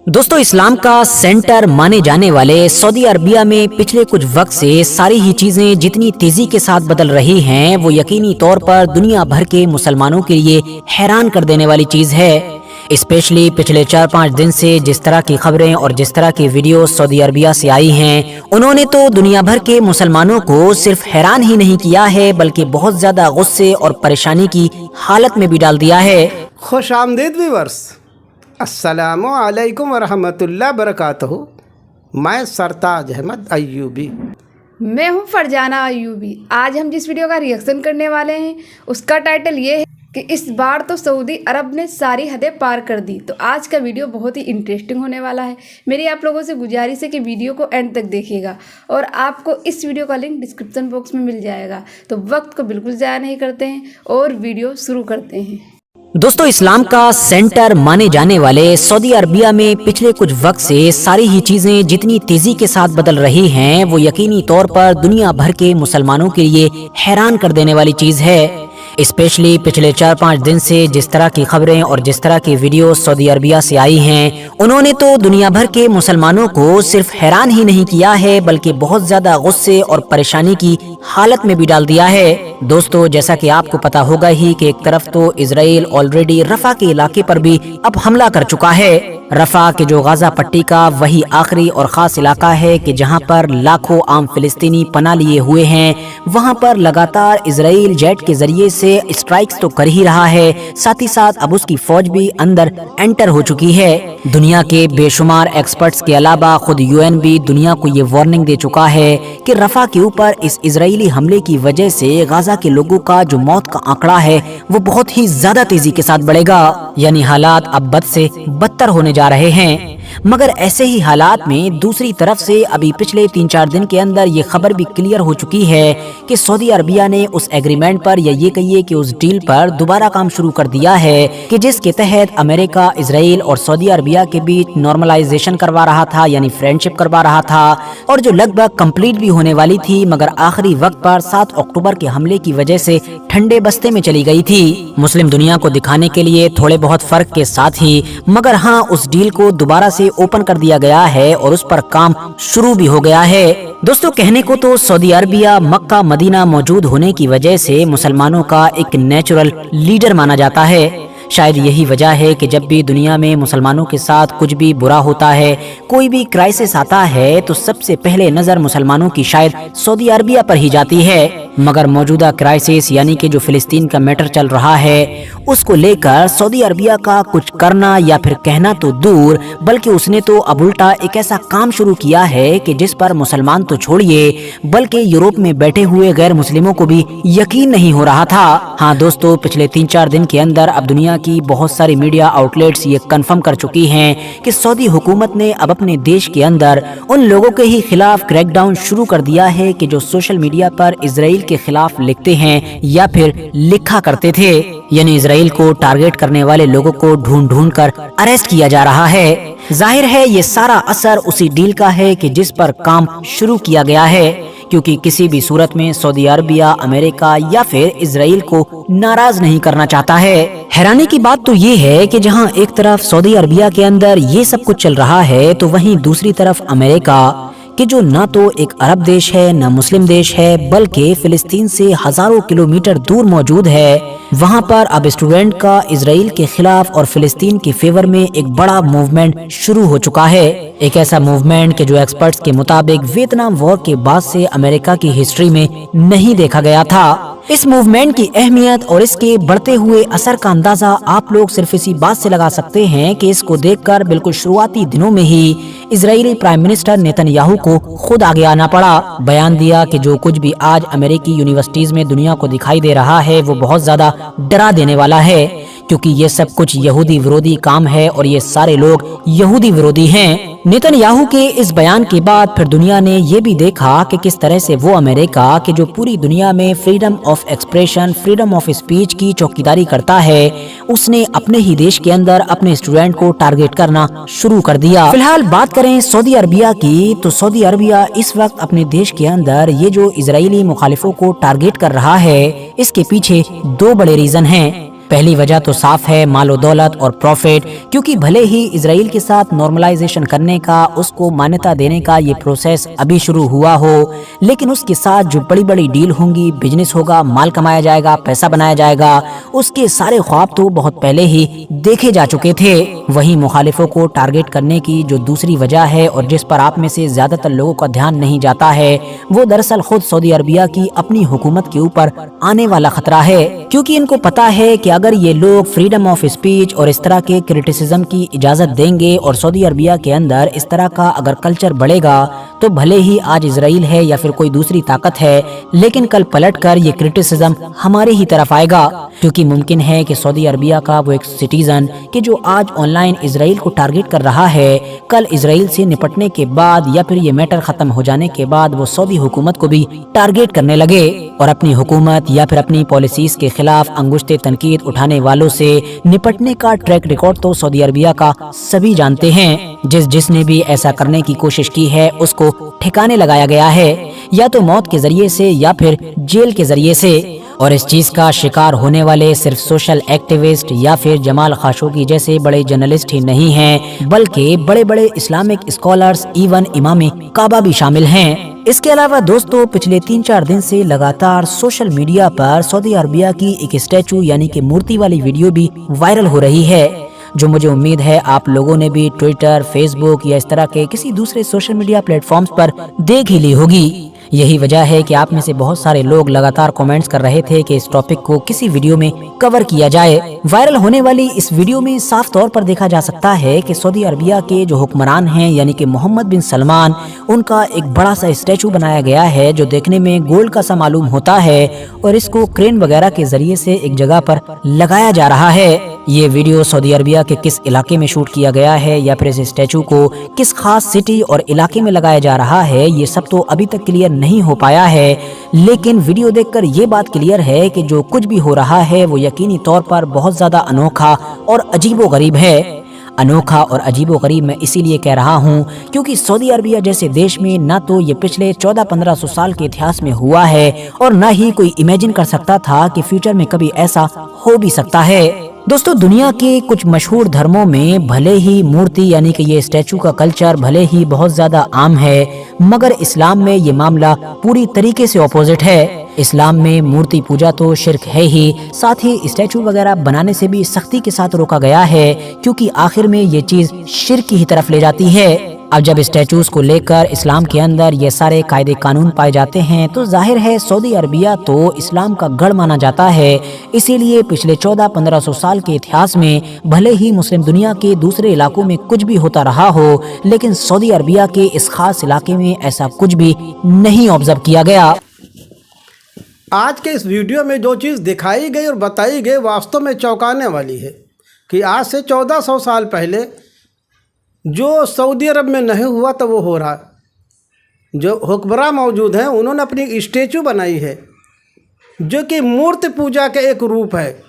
दोस्तों, इस्लाम का सेंटर माने जाने वाले सऊदी अरबिया में पिछले कुछ वक्त से सारी ही चीजें जितनी तेजी के साथ बदल रही हैं, वो यकीनी तौर पर दुनिया भर के मुसलमानों के लिए हैरान कर देने वाली चीज है। स्पेशली पिछले 4-5 दिन से जिस तरह की खबरें और जिस तरह की वीडियो सऊदी अरबिया से आई हैं, उन्होंने तो दुनिया भर के मुसलमानों को सिर्फ हैरान ही नहीं किया है, बल्कि बहुत ज्यादा गुस्से और परेशानी की हालत में भी डाल दिया है। खुश आमदीद व्यूअर्स, अस्सलामु अलैकुम वरहमतुल्लाह बरकातहू। मैं सरताज अहमद अय्यूबी। मैं हूं फरजाना अय्यूबी। आज हम जिस वीडियो का रिएक्शन करने वाले हैं उसका टाइटल ये है कि इस बार तो सऊदी अरब ने सारी हदें पार कर दी। तो आज का वीडियो बहुत ही इंटरेस्टिंग होने वाला है। मेरी आप लोगों से गुजारिश है कि वीडियो को एंड तक देखिएगा और आपको इस वीडियो का लिंक डिस्क्रिप्शन बॉक्स में मिल जाएगा। तो वक्त को बिल्कुल ज़ाया नहीं करते हैं और वीडियो शुरू करते हैं। दोस्तों, इस्लाम का सेंटर माने जाने वाले सऊदी अरबिया में पिछले कुछ वक्त से सारी ही चीजें जितनी तेजी के साथ बदल रही हैं, वो यकीनी तौर पर दुनिया भर के मुसलमानों के लिए हैरान कर देने वाली चीज है। स्पेशली पिछले 4-5 दिन से जिस तरह की खबरें और जिस तरह की वीडियो सऊदी अरबिया से आई हैं, उन्होंने तो दुनिया भर के मुसलमानों को सिर्फ हैरान ही नहीं किया है, बल्कि बहुत ज्यादा गुस्से और परेशानी की हालत में भी डाल दिया है। दोस्तों, जैसा कि आपको पता होगा ही कि एक तरफ तो इजराइल ऑलरेडी रफा के इलाके पर भी अब हमला कर चुका है। रफा के जो गाजा पट्टी का वही आखिरी और खास इलाका है कि जहां पर लाखों आम फिलिस्तीनी पनाह लिए हुए हैं। वहां पर लगातार इजराइल जेट के जरिए से स्ट्राइक्स तो कर ही रहा है, साथ ही साथ अब उसकी फौज भी अंदर एंटर हो चुकी है। दुनिया के बेशुमार एक्सपर्ट्स के अलावा खुद यूएन भी दुनिया को ये वार्निंग दे चुका है कि रफा के ऊपर इस इजरायली हमले की वजह से गाजा के लोगों का जो मौत का आंकड़ा है वो बहुत ही ज्यादा तेजी के साथ बढ़ेगा। यानी हालात अब बद से बदतर होने जा रहे हैं। मगर ऐसे ही हालात में दूसरी तरफ से अभी पिछले 3-4 दिन के अंदर ये खबर भी क्लियर हो चुकी है कि सऊदी अरबिया ने उस एग्रीमेंट पर या ये कहिए कि उस डील पर दोबारा काम शुरू कर दिया है कि जिसके तहत अमेरिका, इजराइल और सऊदी अरबिया के बीच नॉर्मलाइजेशन करवा रहा था, यानी फ्रेंडशिप करवा रहा था, और जो लगभग कंप्लीट भी होने वाली थी, मगर आखिरी वक्त पर 7 अक्टूबर के हमले की वजह से ठंडे बस्ते में चली गई थी। मुस्लिम दुनिया को दिखाने के लिए थोड़े बहुत फर्क के साथ ही, मगर हाँ, उस डील को दोबारा से ओपन कर दिया गया है और उस पर काम शुरू भी हो गया है। दोस्तों, कहने को तो सऊदी अरबिया मक्का मदीना मौजूद होने की वजह से मुसलमानों का एक नेचुरल लीडर माना जाता है। शायद यही वजह है कि जब भी दुनिया में मुसलमानों के साथ कुछ भी बुरा होता है, कोई भी क्राइसिस आता है, तो सबसे पहले नजर मुसलमानों की शायद सऊदी अरबिया पर ही जाती है। मगर मौजूदा क्राइसिस यानी कि जो फिलिस्तीन का मैटर चल रहा है, उसको लेकर सऊदी अरबिया का कुछ करना या फिर कहना तो दूर, बल्कि उसने तो अब उल्टा एक ऐसा काम शुरू किया है कि जिस पर मुसलमान तो छोड़िए, बल्कि यूरोप में बैठे हुए गैर मुस्लिमों को भी यकीन नहीं हो रहा था। हाँ दोस्तों, पिछले 3-4 दिन के अंदर अब दुनिया की बहुत सारी मीडिया आउटलेट्स ये कंफर्म कर चुकी हैं कि सऊदी हुकूमत ने अब अपने देश के अंदर उन लोगों के ही खिलाफ क्रैकडाउन शुरू कर दिया है कि जो सोशल मीडिया पर इजराइल के खिलाफ लिखते हैं या फिर लिखा करते थे। यानी इजराइल को टारगेट करने वाले लोगों को ढूंढ ढूंढ कर अरेस्ट किया जा रहा है। जाहिर है ये सारा असर उसी डील का है कि जिस पर काम शुरू किया गया है, क्योंकि किसी भी सूरत में सऊदी अरबिया, अमेरिका या फिर इजराइल को नाराज नहीं करना चाहता है। हैरानी की बात तो ये है कि जहां एक तरफ सऊदी अरबिया के अंदर ये सब कुछ चल रहा है, तो वहीं दूसरी तरफ अमेरिका कि जो ना तो एक अरब देश है ना मुस्लिम देश है, बल्कि फिलिस्तीन से हजारों किलोमीटर दूर मौजूद है, वहां पर अब स्टूडेंट का इजराइल के खिलाफ और फिलिस्तीन के फेवर में एक बड़ा मूवमेंट शुरू हो चुका है। एक ऐसा मूवमेंट कि जो एक्सपर्ट्स के मुताबिक वियतनाम वॉर के बाद से अमेरिका की हिस्ट्री में नहीं देखा गया था। इस मूवमेंट की अहमियत और इसके बढ़ते हुए असर का अंदाजा आप लोग सिर्फ इसी बात से लगा सकते हैं कि इसको देखकर बिल्कुल शुरुआती दिनों में ही इजरायली प्राइम मिनिस्टर नेतन्याहू को खुद आगे आना पड़ा। बयान दिया कि जो कुछ भी आज अमेरिकी यूनिवर्सिटीज में दुनिया को दिखाई दे रहा है वो बहुत ज्यादा डरा देने वाला है, क्योंकि ये सब कुछ यहूदी विरोधी काम है और ये सारे लोग यहूदी विरोधी हैं। नेतन्याहू के इस बयान के बाद फिर दुनिया ने ये भी देखा कि किस तरह से वो अमेरिका के जो पूरी दुनिया में freedom of expression, freedom of speech की चौकीदारी करता है, उसने अपने ही देश के अंदर अपने स्टूडेंट को टारगेट करना शुरू कर दिया। फिलहाल बात करें सऊदी अरबिया की, तो सऊदी अरबिया इस वक्त अपने देश के अंदर ये जो इजरायली मुखालिफों को टारगेट कर रहा है, इसके पीछे 2 बड़े रीजन हैं। पहली वजह तो साफ है मालो दौलत और प्रॉफिट, क्योंकि भले ही इजराइल के साथ नॉर्मलाइजेशन करने का, उसको मान्यता देने का ये प्रोसेस अभी शुरू हुआ हो, लेकिन उसके साथ जो बड़ी बड़ी डील होंगी, बिजनेस होगा, माल कमाया जाएगा, पैसा बनाया जाएगा, उसके सारे ख्वाब तो बहुत पहले ही देखे जा चुके थे। वहीं मुखालिफों को टारगेट करने की जो दूसरी वजह है और जिस पर आप में से ज्यादातर लोगों का ध्यान नहीं जाता है, वो दरअसल खुद सऊदी अरबिया की अपनी हुकूमत के ऊपर आने वाला खतरा है। क्योंकि इनको पता है कि अगर ये लोग फ्रीडम ऑफ स्पीच और इस तरह के क्रिटिसिज्म की इजाजत देंगे और सऊदी अरबिया के अंदर इस तरह का अगर कल्चर बढ़ेगा, तो भले ही आज इजराइल है या फिर कोई दूसरी ताकत है, लेकिन कल पलटकर ये क्रिटिसिज्म हमारे ही तरफ आएगा। क्योंकि मुमकिन है कि सऊदी अरबिया का वो एक सिटीजन कि जो आज ऑनलाइन इजराइल को टारगेट कर रहा है, कल इजराइल से निपटने के बाद या फिर ये मैटर खत्म हो जाने के बाद वो सऊदी हुकूमत को भी टारगेट करने लगे और अपनी हुकूमत या फिर अपनी पॉलिसीज के खिलाफ अंगुश्ते तनकीद उठाने वालों से निपटने का ट्रैक रिकॉर्ड तो सऊदी अरबिया का सभी जानते हैं। जिसने भी ऐसा करने की कोशिश की है उसको ठिकाने लगाया गया है, या तो मौत के जरिए से या फिर जेल के जरिए से। और इस चीज का शिकार होने वाले सिर्फ सोशल एक्टिविस्ट या फिर जमाल खाशोगी जैसे बड़े जर्नलिस्ट ही नहीं हैं, बल्कि बड़े बड़े इस्लामिक स्कॉलर्स, इवन इमाम काबा भी शामिल हैं। इसके अलावा दोस्तों, पिछले 3-4 दिन से लगातार सोशल मीडिया पर सऊदी अरबिया की एक स्टैचू यानी कि मूर्ति वाली वीडियो भी वायरल हो रही है, जो मुझे उम्मीद है आप लोगों ने भी ट्विटर, फेसबुक या इस तरह के किसी दूसरे सोशल मीडिया प्लेटफॉर्म्स पर देख ही ली होगी। यही वजह है कि आप में से बहुत सारे लोग लगातार कमेंट्स कर रहे थे कि इस टॉपिक को किसी वीडियो में कवर किया जाए। वायरल होने वाली इस वीडियो में साफ तौर पर देखा जा सकता है कि सऊदी अरबिया के जो हुक्मरान हैं यानी कि मोहम्मद बिन सलमान, उनका एक बड़ा सा स्टैचू बनाया गया है जो देखने में गोल्ड का सा मालूम होता है और इसको क्रेन वगैरह के जरिए से एक जगह पर लगाया जा रहा है। ये वीडियो सऊदी अरबिया के किस इलाके में शूट किया गया है या फिर इस स्टैचू को किस खास सिटी और इलाके में लगाया जा रहा है, ये सब तो अभी तक क्लियर नहीं हो पाया है, लेकिन वीडियो देखकर ये बात क्लियर है कि जो कुछ भी हो रहा है वो यकीनी तौर पर बहुत ज्यादा अनोखा और अजीबोगरीब है। अनोखा और अजीबोगरीब मैं इसीलिए कह रहा हूँ क्योंकि सऊदी अरबिया जैसे देश में ना तो ये पिछले 1400-1500 साल के इतिहास में हुआ है और ना ही कोई इमेजिन कर सकता था कि फ्यूचर में कभी ऐसा हो भी सकता है। दोस्तों, दुनिया के कुछ मशहूर धर्मों में भले ही मूर्ति यानी कि ये स्टैचू का कल्चर भले ही बहुत ज्यादा आम है, मगर इस्लाम में ये मामला पूरी तरीके से ऑपोजिट है। इस्लाम में मूर्ति पूजा तो शिर्क है ही, साथ ही स्टैचू वगैरह बनाने से भी सख्ती के साथ रोका गया है, क्योंकि आखिर में ये चीज शिर्क की ही तरफ ले जाती है। अब जब स्टैचूज को लेकर इस्लाम के अंदर ये सारे कायदे कानून पाए जाते हैं, तो जाहिर है सऊदी अरबिया तो इस्लाम का गढ़ माना जाता है। इसीलिए पिछले 1400-1500 साल के इतिहास में भले ही मुस्लिम दुनिया के दूसरे इलाकों में कुछ भी होता रहा हो, लेकिन सऊदी अरबिया के इस खास इलाके में ऐसा कुछ भी नहीं ऑब्जर्व किया गया। आज के इस वीडियो में जो चीज़ दिखाई गई और बताई गई वास्तव में चौंकाने वाली है कि आज से 1400 साल पहले जो सऊदी अरब में नहीं हुआ तो वो हो रहा है। जो हुक्मरान मौजूद हैं उन्होंने अपनी स्टैचू बनाई है जो कि मूर्ति पूजा का एक रूप है।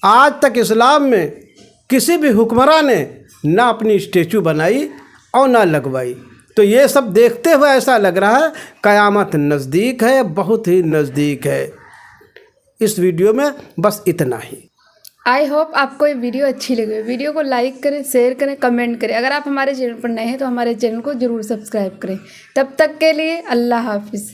आज तक इस्लाम में किसी भी हुक्मरान ने ना अपनी स्टैचू बनाई और ना लगवाई। तो ये सब देखते हुए ऐसा लग रहा है क़यामत नज़दीक है, बहुत ही नज़दीक है। इस वीडियो में बस इतना ही। आई होप आपको ये वीडियो अच्छी लगी। वीडियो को लाइक करें, शेयर करें, कमेंट करें। अगर आप हमारे चैनल पर नए हैं तो हमारे चैनल को ज़रूर सब्सक्राइब करें। तब तक के लिए अल्लाह हाफिज़।